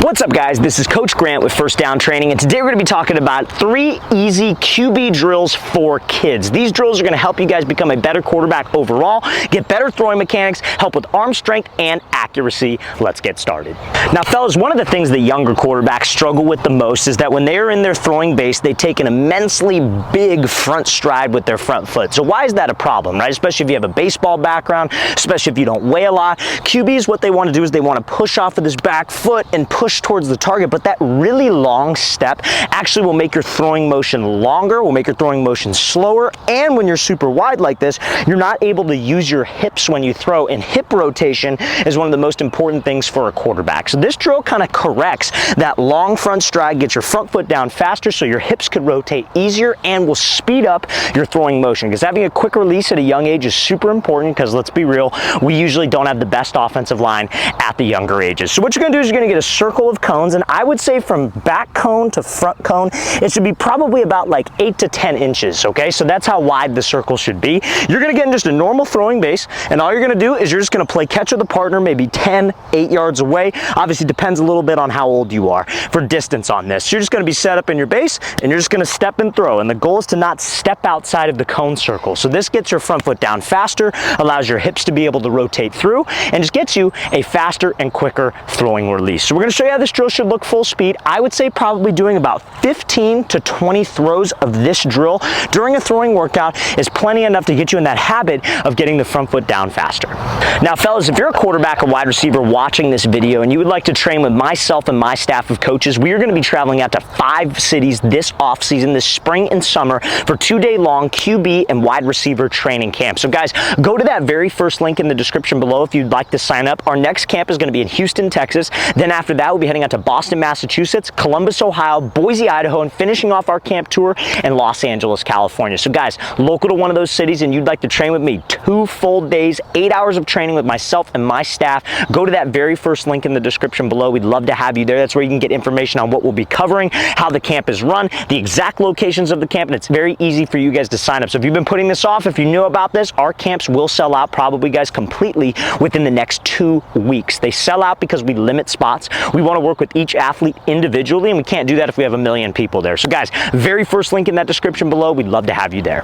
What's up, guys? This is Coach Grant with First Down Training, and today we're going to be talking about 3 easy QB drills for kids. These drills are going to help you guys become a better quarterback overall, get better throwing mechanics, help with arm strength and accuracy. Let's get started. Now, fellas, one of the things that younger quarterbacks struggle with the most is that when they're in their throwing base, they take an immensely big front stride with their front foot. So why is that a problem, right? Especially if you have a baseball background, especially if you don't weigh a lot. QBs, what they want to do is they want to push off of this back foot and push towards the target, but that really long step actually will make your throwing motion longer, will make your throwing motion slower, and when you're super wide like this, you're not able to use your hips when you throw, and hip rotation is one of the most important things for a quarterback. So this drill kind of corrects that long front stride, gets your front foot down faster so your hips could rotate easier and will speed up your throwing motion, because having a quick release at a young age is super important, because let's be real, we usually don't have the best offensive line at the younger ages. So what you're going to do is you're going to get a circle of cones, and I would say from back cone to front cone, it should be probably about like 8 to 10 inches, okay? So that's how wide the circle should be. You're gonna get in just a normal throwing base, and all you're gonna do is you're just gonna play catch with a partner, maybe 8 yards away. Obviously depends a little bit on how old you are for distance on this. So you're just gonna be set up in your base, and you're just gonna step and throw, and the goal is to not step outside of the cone circle. So this gets your front foot down faster, allows your hips to be able to rotate through, and just gets you a faster and quicker throwing release. So we're gonna show you how this drill should look full speed. I would say probably doing about 15 to 20 throws of this drill during a throwing workout is plenty enough to get you in that habit of getting the front foot down faster. Now, fellas, if you're a quarterback or wide receiver watching this video and you would like to train with myself and my staff of coaches, we are going to be traveling out to 5 cities this off season, this spring and summer, for 2-day long QB and wide receiver training camp. So guys, go to that very first link in the description below if you'd like to sign up. Our next camp is going to be in Houston, Texas. Then after that, we'll be heading out to Boston, Massachusetts, Columbus, Ohio, Boise, Idaho, and finishing off our camp tour in Los Angeles, California. So guys, local to one of those cities and you'd like to train with me, 2 full days, 8 hours of training with myself and my staff, go to that very first link in the description below. We'd love to have you there. That's where you can get information on what we'll be covering, how the camp is run, the exact locations of the camp, and it's very easy for you guys to sign up. So if you've been putting this off, if you knew about this, our camps will sell out probably, guys, completely within the next 2 weeks. They sell out because we limit spots. We want to work with each athlete individually, and we can't do that if we have a million people there. So guys, very first link in that description below, we'd love to have you there.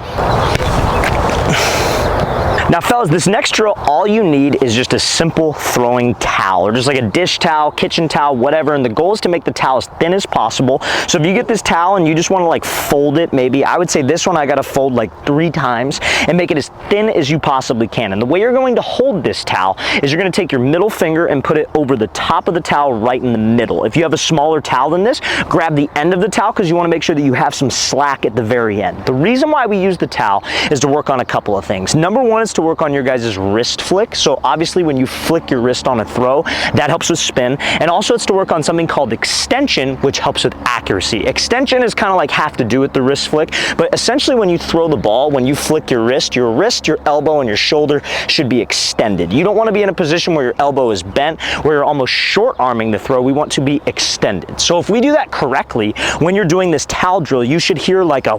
Now, fellas, this next drill, all you need is just a simple throwing towel, or just like a dish towel, kitchen towel, whatever, and the goal is to make the towel as thin as possible. So if you get this towel and you just want to like fold it, maybe, I would say this one I got to fold like 3 times and make it as thin as you possibly can. And the way you're going to hold this towel is you're going to take your middle finger and put it over the top of the towel right in the middle. If you have a smaller towel than this, grab the end of the towel, because you want to make sure that you have some slack at the very end. The reason why we use the towel is to work on a couple of things. Number one is to work on your guys' wrist flick. So obviously when you flick your wrist on a throw, that helps with spin. And also it's to work on something called extension, which helps with accuracy. Extension is kind of like have to do with the wrist flick, but essentially when you throw the ball, when you flick your wrist, your elbow, and your shoulder should be extended. You don't want to be in a position where your elbow is bent, where you're almost short arming the throw. We want to be extended. So if we do that correctly, when you're doing this towel drill, you should hear like a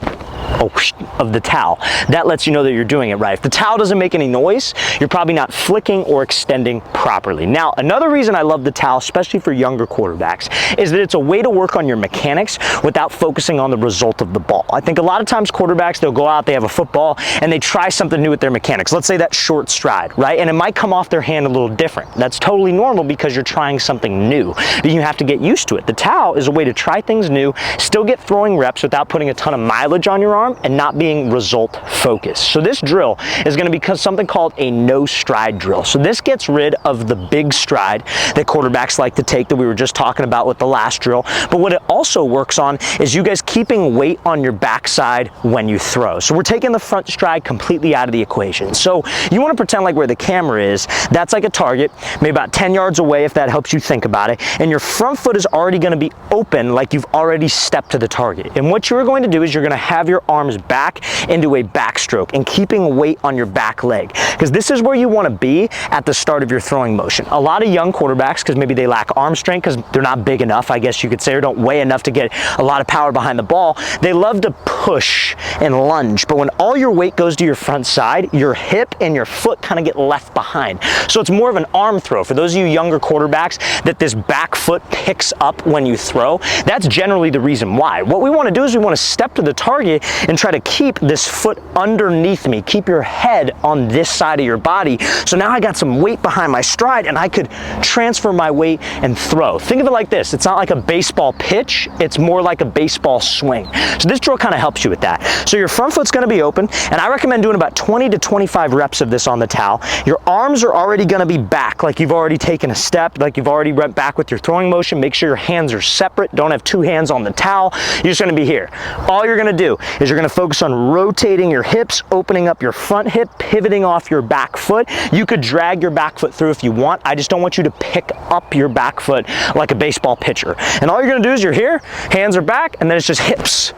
whoosh of the towel. That lets you know that you're doing it right. If the towel doesn't make any noise, you're probably not flicking or extending properly. Now, another reason I love the towel, especially for younger quarterbacks, is that it's a way to work on your mechanics without focusing on the result of the ball. I think a lot of times quarterbacks, they'll go out, they have a football, and they try something new with their mechanics. Let's say that short stride, right? And it might come off their hand a little different. That's totally normal because you're trying something new. But you have to get used to it. The towel is a way to try things new, still get throwing reps without putting a ton of mileage on your arm and not being result focused. So this drill is going to become something called a no stride drill. So this gets rid of the big stride that quarterbacks like to take that we were just talking about with the last drill. But what it also works on is you guys keeping weight on your backside when you throw. So we're taking the front stride completely out of the equation. So you want to pretend like where the camera is, that's like a target, maybe about 10 yards away if that helps you think about it. And your front foot is already going to be open like you've already stepped to the target. And what you're going to do is you're going to have your arms back into a backstroke and keeping weight on your back leg. Because this is where you want to be at the start of your throwing motion. A lot of young quarterbacks, because maybe they lack arm strength, because they're not big enough, I guess you could say, or don't weigh enough to get a lot of power behind the ball, they love to push and lunge. But when all your weight goes to your front side, your hip and your foot kind of get left behind. So it's more of an arm throw. For those of you younger quarterbacks that this back foot picks up when you throw, that's generally the reason why. What we want to do is we want to step to the target and try to keep this foot underneath me. Keep your head on this side of your body. So now I got some weight behind my stride and I could transfer my weight and throw. Think of it like this. It's not like a baseball pitch. It's more like a baseball swing. So this drill kind of helps you with that. So your front foot's going to be open, and I recommend doing about 20 to 25 reps of this on the towel. Your arms are already going to be back, like you've already taken a step, like you've already went back with your throwing motion. Make sure your hands are separate. Don't have two hands on the towel. You're just going to be here. All you're going to do is you're going to focus on rotating your hips, opening up your front hip, pivoting off your back foot. You could drag your back foot through if you want. I just don't want you to pick up your back foot like a baseball pitcher. And all you're going to do is you're here, hands are back, and then it's just hips.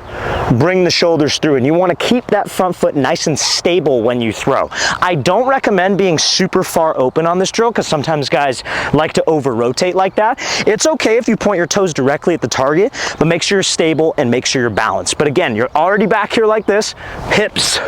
Bring the shoulders through, and you want to keep that front foot nice and stable when you throw. I don't recommend being super far open on this drill because sometimes guys like to over rotate like that. It's okay if you point your toes directly at the target, but make sure you're stable and make sure you're balanced. But again, you're already back here like this, hips,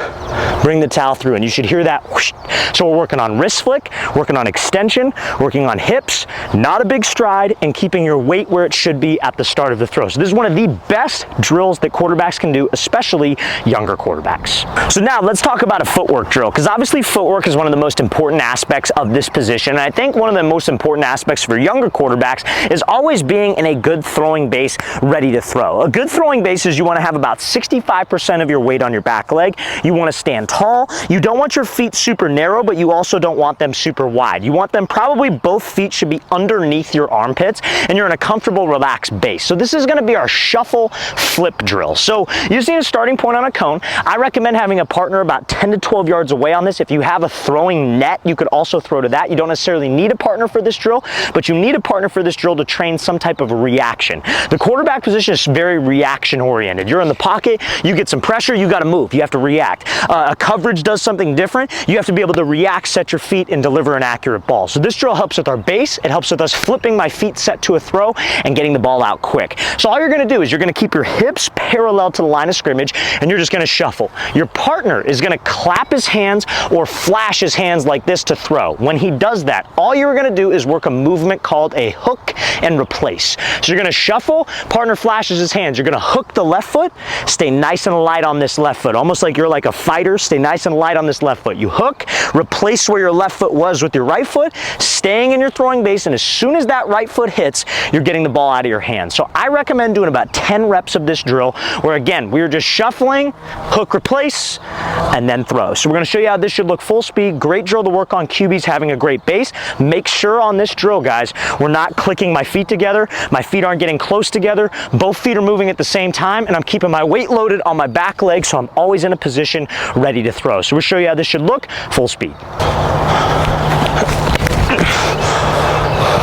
bring the towel through, and you should hear that whoosh. So we're working on wrist flick, working on extension, working on hips, not a big stride, and keeping your weight where it should be at the start of the throw. So this is one of the best drills that quarterbacks can do, especially younger quarterbacks. So now let's talk about a footwork drill, because obviously footwork is one of the most important aspects of this position. And I think one of the most important aspects for younger quarterbacks is always being in a good throwing base ready to throw. A good throwing base is you want to have about 65% of your weight on your back leg. You want to stand tall. You don't want your feet super narrow, but you also don't want them super wide. You want them probably both feet should be underneath your armpits, and you're in a comfortable, relaxed base. So this is going to be our shuffle flip drill. So you just need a starting point on a cone. I recommend having a partner about 10 to 12 yards away on this. If you have a throwing net, you could also throw to that. You don't necessarily need a partner for this drill, but you need a partner for this drill to train some type of reaction. The quarterback position is very reaction oriented. You're in the pocket, you get some pressure, you got to move, you have to react. A coverage does something different. You have to be able to react, set your feet, and deliver an accurate ball. So this drill helps with our base. It helps with us flipping my feet set to a throw and getting the ball out quick. So all you're going to do is you're going to keep your hips parallel to the line of scrimmage, and you're just going to shuffle. Your partner is going to clap his hands or flash his hands like this to throw. When he does that, all you're going to do is work a movement called a hook and replace. So you're going to shuffle, partner flashes his hands. You're going to hook the left foot, stay nice and light on this left foot. Almost like you're like a fighter, stay nice and light on this left foot. You hook, replace where your left foot was with your right foot, staying in your throwing base, and as soon as that right foot hits, you're getting the ball out of your hands. So I recommend doing about 10 reps of this drill where again, we're just shuffling, hook, replace, and then throw. So we're going to show you how this should look full speed. Great drill to work on QBs having a great base. Make sure on this drill, guys, we're not clicking my feet together. My feet aren't getting close together. Both feet are moving at the same time, and I'm keeping my weight loaded on my back leg, so I'm always in a position ready to throw. So we'll show you how this should look full speed.